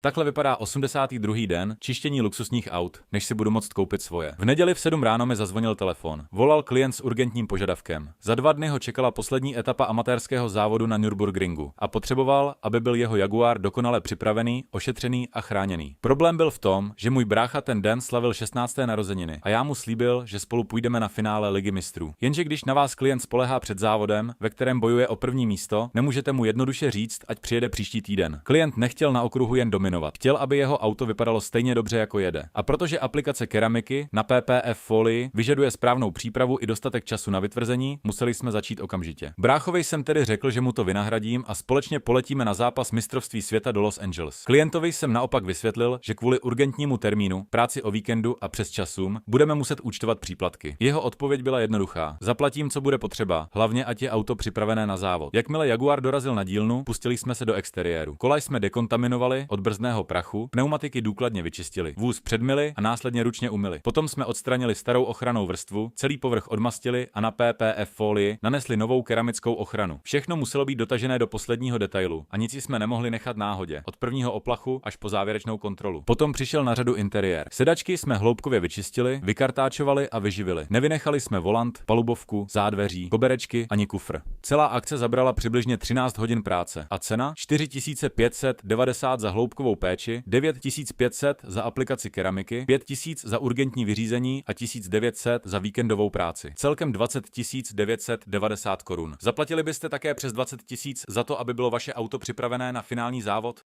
Takhle vypadá 82. den čištění luxusních aut, než si budu moct koupit svoje. V neděli v 7 ráno mi zazvonil telefon. Volal klient s urgentním požadavkem. Za 2 dny ho čekala poslední etapa amatérského závodu na Nürburgringu a potřeboval, aby byl jeho Jaguar dokonale připravený, ošetřený a chráněný. Problém byl v tom, že můj brácha ten den slavil 16. narozeniny a já mu slíbil, že spolu půjdeme na finále Ligy mistrů. Jenže když na vás klient spolehá před závodem, ve kterém bojuje o první místo, nemůžete mu jednoduše říct, ať přijede příští týden. Klient nechtěl na okruhu jen dominovat. Chtěl, aby jeho auto vypadalo stejně dobře, jako jede. A protože aplikace keramiky na PPF folii vyžaduje správnou přípravu i dostatek času na vytvrzení, museli jsme začít okamžitě. Bráchovi jsem tedy řekl, že mu to vynahradím a společně poletíme na zápas mistrovství světa do Los Angeles. Klientovi jsem naopak vysvětlil, že kvůli urgentnímu termínu, práci o víkendu a přes časům budeme muset účtovat příplatky. Jeho odpověď byla jednoduchá. Zaplatím, co bude potřeba, hlavně ať je auto připravené na závod. Jakmile Jaguar dorazil na dílnu, pustili jsme se do exteriéru. Kola jsme dekontaminovali od brzdného prachu, pneumatiky důkladně vyčistili, vůz předmyli a následně ručně umyli. Potom jsme odstranili starou ochrannou vrstvu, celý povrch odmastili a na PPF folii nanesli novou keramickou ochranu. Všechno muselo být dotažené do posledního detailu a nic jsme nemohli nechat náhodě, od prvního oplachu až po závěrečnou kontrolu. Potom přišel na řadu interiér. Sedačky jsme hloubkově vyčistili, vykartáčovali a vyživili. Nevynechali jsme volant, palubovku, zádveří, koberečky ani kufr. Celá akce zabrala přibližně 13 hodin práce a cena 4590 za hloubkovou péči, 9500 za aplikaci keramiky, 5000 za urgentní vyřízení a 1900 za víkendovou práci. Celkem 20 990 korun. Zaplatili byste také přes 20 000 za to, aby bylo vaše auto připravené na finální závod?